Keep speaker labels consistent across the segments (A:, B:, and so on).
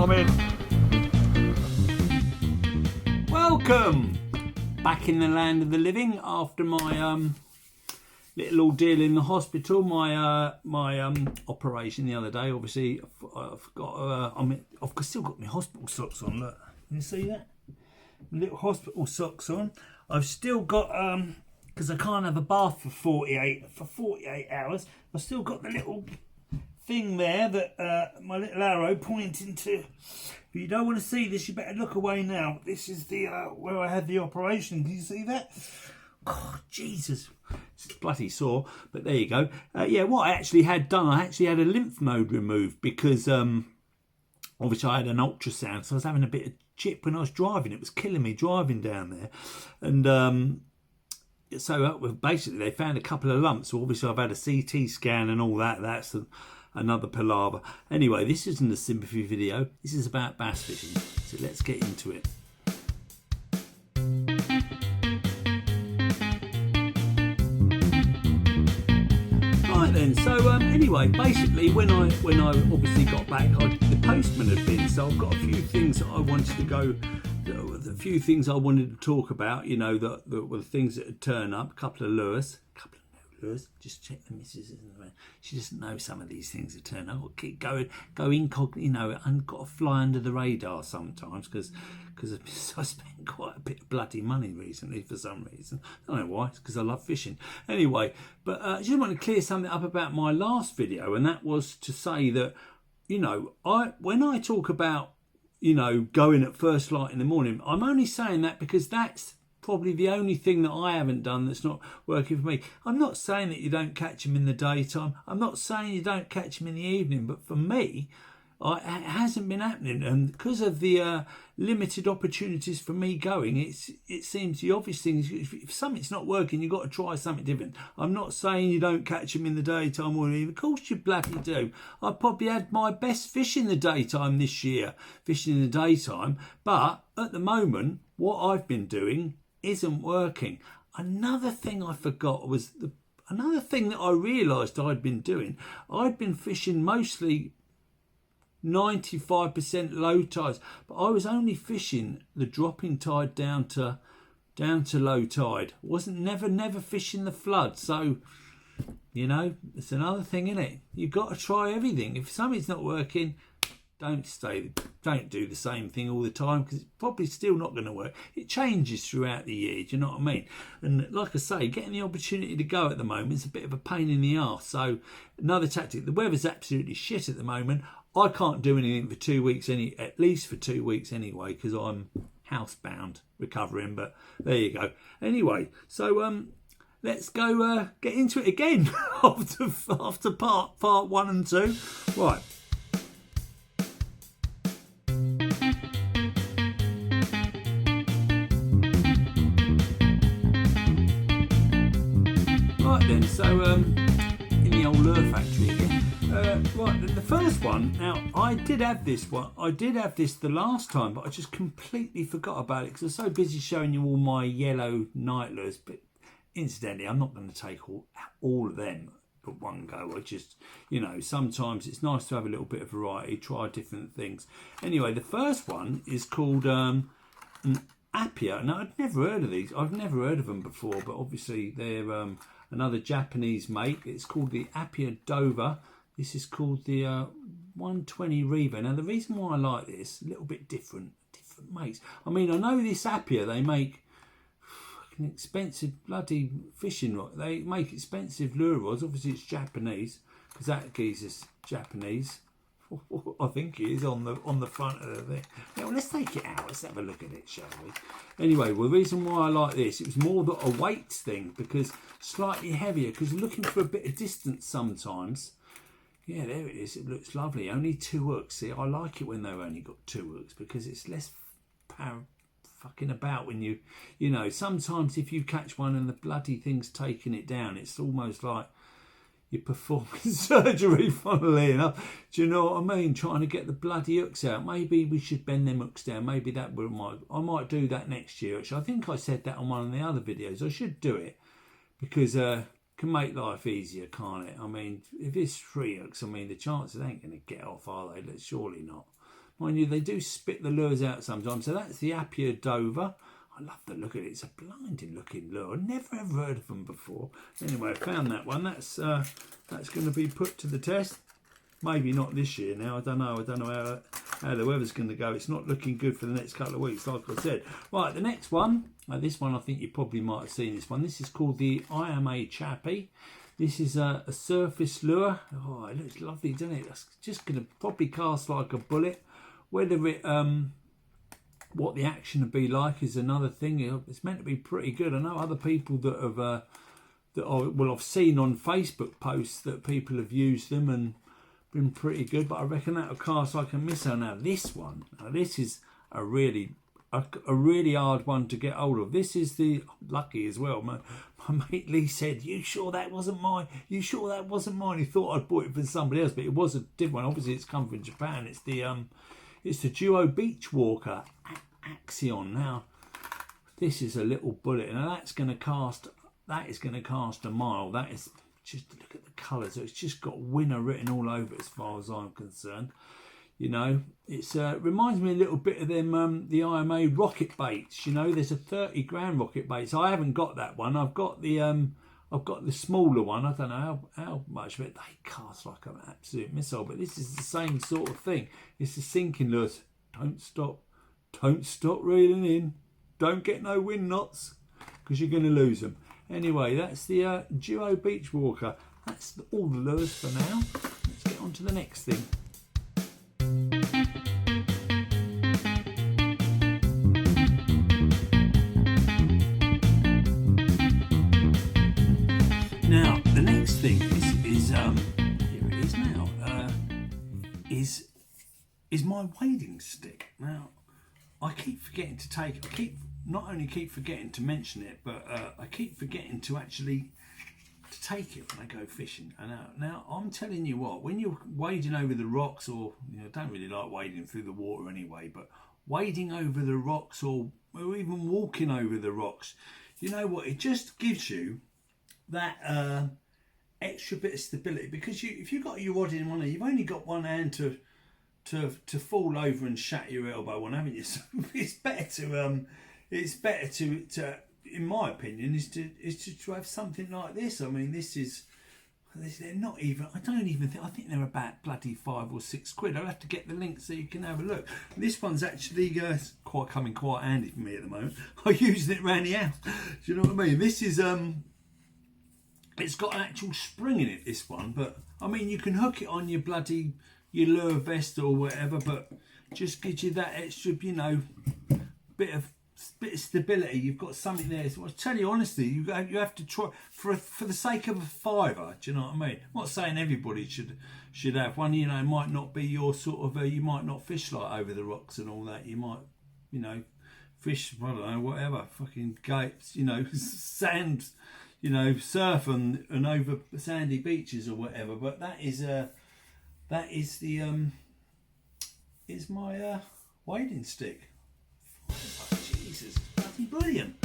A: I'm in. Welcome back in the land of the living after my little ordeal in the hospital. My operation the other day. Obviously, I've got. I've still got my hospital socks on. Look, can you see that? Little hospital socks on. I've still got because I can't have a bath for 48 hours. I've still got the little thing there that my little arrow pointing to. If you don't want to see this, you better look away now. This is the where I had the operation. Can you see that? Oh, Jesus, it's bloody sore. But there you go. Yeah, what I actually had done, I actually had a lymph node removed because obviously I had an ultrasound, so I was having a bit of chip when I was driving. It was killing me driving down there, and so basically they found a couple of lumps. So obviously I've had a CT scan and all that. That's another palaver. Anyway, this isn't a sympathy video. This is about bass fishing. So let's get into it. Right then. So anyway, basically when I obviously got back, the postman had been. So I've got a few things that I wanted to go. A few things I wanted to talk about. You know, the were the things that had turned up. A couple of lures. Just check the missus isn't around. She doesn't know some of these things that turn up. Keep going, go incognito, and got to fly under the radar sometimes because I spent quite a bit of bloody money recently for some reason. I don't know why. It's because I love fishing. Anyway, but I just want to clear something up about my last video, and that was to say that, you know, when I talk about, you know, going at first light in the morning, I'm only saying that because that's probably the only thing that I haven't done that's not working for me. I'm not saying that you don't catch them in the daytime. I'm not saying you don't catch them in the evening. But for me, it hasn't been happening. And because of the limited opportunities for me going, it seems the obvious thing is if something's not working, you've got to try something different. I'm not saying you don't catch them in the daytime or evening. Of course you bloody do. I probably had my best fish in the daytime this year, fishing in the daytime. But at the moment, what I've been doing isn't working. Another thing I forgot was another thing that I realised I'd been doing. I'd been fishing mostly 95% low tides, but I was only fishing the dropping tide down to low tide. Wasn't never fishing the flood. So, you know, it's another thing, isn't it? You've got to try everything. If something's not working, don't do the same thing all the time because it's probably still not going to work. It changes throughout the year, do you know what I mean? And like I say, getting the opportunity to go at the moment is a bit of a pain in the arse. So another tactic, the weather's absolutely shit at the moment. I can't do anything for 2 weeks, at least for 2 weeks anyway, because I'm housebound recovering, but there you go. Anyway, so let's go get into it again after part 1 and 2. Right. Then, so in the old lure factory again. Right, then the first one. Now I did have this one. I did have this the last time, but I just completely forgot about it because I was so busy showing you all my yellow night lures. But incidentally, I'm not going to take all of them at one go. I just, you know, sometimes it's nice to have a little bit of variety, try different things. Anyway, the first one is called an Apia. Now I'd never heard of these. I've never heard of them before, but obviously they're another Japanese make. It's called the Apia Dover. This is called the 120 Reaver. Now the reason why I like this, a little bit different makes. I mean, I know this Apia, they make fucking expensive bloody fishing rod. They make expensive lure rods. Obviously it's Japanese because that geezer's Japanese. I think it is on the front of the thing. Now let's take it out. Let's have a look at it, shall we? Anyway, well, the reason why I like this, it was more that a weights thing because slightly heavier. Because looking for a bit of distance sometimes. Yeah, there it is. It looks lovely. Only 2 hooks. See, I like it when they've only got 2 hooks because it's less fucking about when you know. Sometimes if you catch one and the bloody thing's taking it down, it's almost like you're performing surgery, funnily enough. Do you know what I mean? Trying to get the bloody hooks out. Maybe we should bend them hooks down. Maybe that I might do that next year. Actually, I think I said that on one of the other videos. I should do it because can make life easier, can't it? I mean, if it's 3 hooks, I mean, the chances ain't going to get off, are they? Surely not. Mind you, they do spit the lures out sometimes. So that's the Apia Dover. I love the look of it. It's a blinding looking lure. I've never ever heard of them before. Anyway, I found that one. That's going to be put to the test. Maybe not this year now. I don't know how the weather's going to go. It's not looking good for the next couple of weeks, like I said. Right, the next one. This one I think you probably might have seen this one. This is called the IMA Chappie. This is a surface lure. Oh, it looks lovely, doesn't it? That's just going to probably cast like a bullet. Whether it what the action would be like is another thing. It's meant to be pretty good. I know other people that have I've seen on Facebook posts that people have used them and been pretty good. But I reckon that'll cast like a missile. Now this one, this is a really hard one to get hold of. This is the lucky as well. My mate Lee said, "You sure that wasn't mine? You sure that wasn't mine?" He thought I'd bought it for somebody else, but it was a different one. Obviously, it's come from Japan. It's the Duo Beach Walker Axion. Now, this is a little bullet, and that's going to cast. That is going to cast a mile. That is just look at the colours. So it's just got winner written all over it, as far as I'm concerned. You know, it's reminds me a little bit of them the IMA rocket baits. You know, there's a 30 gram rocket bait. So I haven't got that one. I've got the smaller one. I don't know how much, but they cast like an absolute missile. But this is the same sort of thing. It's the sinking lures. Don't stop reeling in. Don't get no wind knots, because you're going to lose them. Anyway, that's the Duo Beach Walker. That's all the lures for now. Let's get on to the next thing. Now, the next thing is here it is now, is my wading stick. Now, I keep forgetting to take it. I not only keep forgetting to mention it, but I keep forgetting to actually take it when I go fishing. And now I'm telling you what, when you're wading over the rocks, or I don't really like wading through the water anyway, but wading over the rocks or even walking over the rocks, you know what? It just gives you that extra bit of stability, because if you've got your rod in one hand, you've only got one hand to fall over and shatter your elbow on, haven't you? So it's better to in my opinion, is to have something like this. I mean, they're not even. I think they're about bloody £5 or £6. I'll have to get the link so you can have a look. This one's actually coming quite handy for me at the moment. I'm using it around the house. Do you know what I mean? This is it's got an actual spring in it, this one, but I mean, you can hook it on your lure vest or whatever, but just gives you that extra, bit of stability. You've got something there. So I tell you honestly, you have to try for the sake of a £5. Do you know what I mean? I'm not saying everybody should have one. It might not be your sort of. You might not fish like over the rocks and all that. You might, fish. I don't know, whatever. Fucking gates. Sand. Surf and over sandy beaches or whatever. But that is my wading stick. Oh, Jesus, bloody brilliant.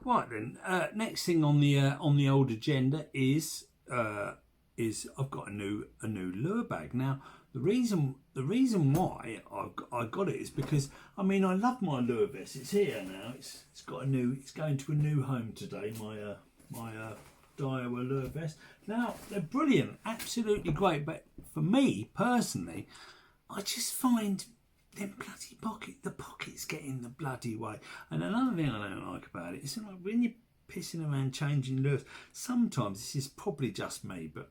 A: Right then, next thing on the old agenda is I've got a new lure bag. Now, the reason why I got it is because I love my lure vest. It's here now. It's going to a new home today. My Daiwa lure vest. Now, they're brilliant, absolutely great. But for me personally, I just find them bloody the pockets get in the bloody way. And another thing I don't like about it is like when you're pissing around changing lures, sometimes this is probably just me, but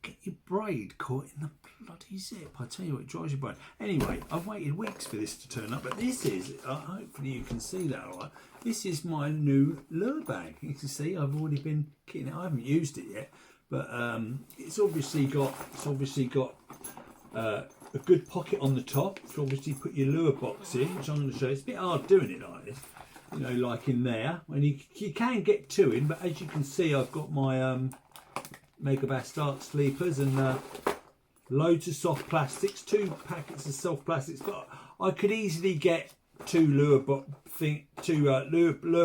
A: get your braid caught in the bloody zip. I tell you what, it drives your brain. Anyway, I've waited weeks for this to turn up, but this is, hopefully you can see that all right. This is my new lure bag. You can see I've already been kitting it. I haven't used it yet, but it's obviously got a good pocket on the top to obviously put your lure box in, which I'm going to show you. It's a bit hard doing it like this, like in there. When you can get two in, but as you can see, I've got my Megabass Dark Sleepers, and loads of soft plastics, 2 packets of soft plastics. But I could easily get 2 lure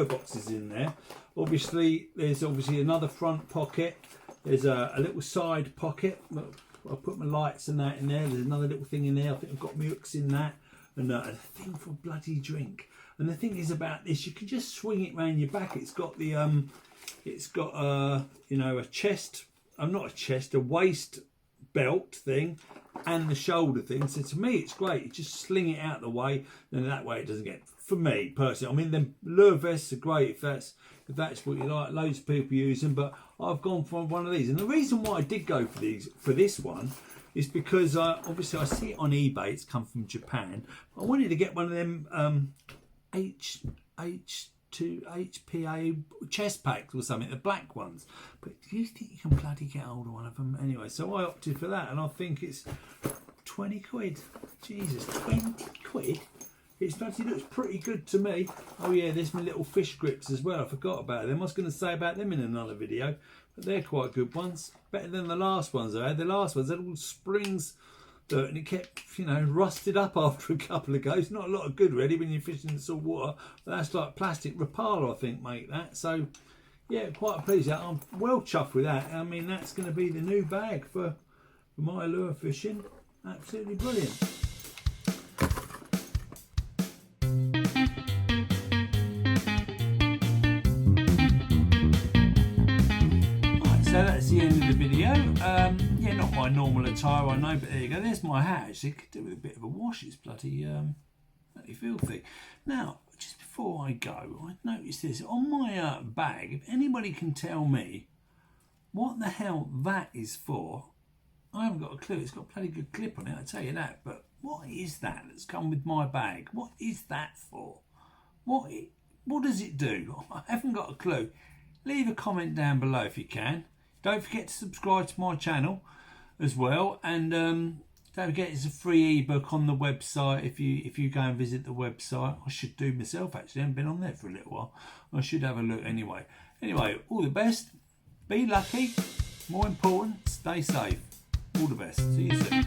A: boxes in there. Obviously, there's another front pocket. There's a little side pocket. I'll put my lights and that in there. There's another little thing in there. I think I've got my hooks in that, and a thing for a bloody drink. And the thing is about this, you can just swing it around your back. It's got the you know, a chest. Not a chest, a waist belt thing, and the shoulder thing. So to me, it's great. You just sling it out the way, then that way it doesn't get. For me personally, I mean, the lure vests are great if that's what you like. Loads of people use them, but I've gone for one of these. And the reason why I did go for this one is because obviously I see it on eBay. It's come from Japan. I wanted to get one of them HPA chest packs or something, the black ones. But do you think you can bloody get hold of one of them? Anyway, so I opted for that, and I think it's 20 quid. Jesus, 20 quid? It bloody looks pretty good to me. Oh yeah, there's my little fish grips as well. I forgot about them. I was going to say about them in another video, but they're quite good ones. Better than the last ones I had. The last ones had all springs, and it kept, you know, rusted up after a couple of goes. Not a lot of good really when you're fishing in salt water. But that's like plastic Rapala, I think, make that. So yeah, quite pleased. I'm well chuffed with that. I mean, that's going to be the new bag for my lure fishing. Absolutely brilliant. So that's the end of the video. Yeah, not my normal attire, I know, but there you go. There's my hat. Actually, could do with a bit of a wash. It's bloody filthy. Now, just before I go, I noticed this on my bag. If anybody can tell me what the hell that is for, I haven't got a clue. It's got a bloody good clip on it, I'll tell you that. But what is that that's come with my bag? What is that for? What does it do? I haven't got a clue. Leave a comment down below if you can. Don't forget to subscribe to my channel as well, and don't forget it's a free ebook on the website. If you go and visit the website, I should do myself actually. I haven't been on there for a little while. I should have a look anyway. Anyway, all the best. Be lucky. More important, stay safe. All the best. See you soon.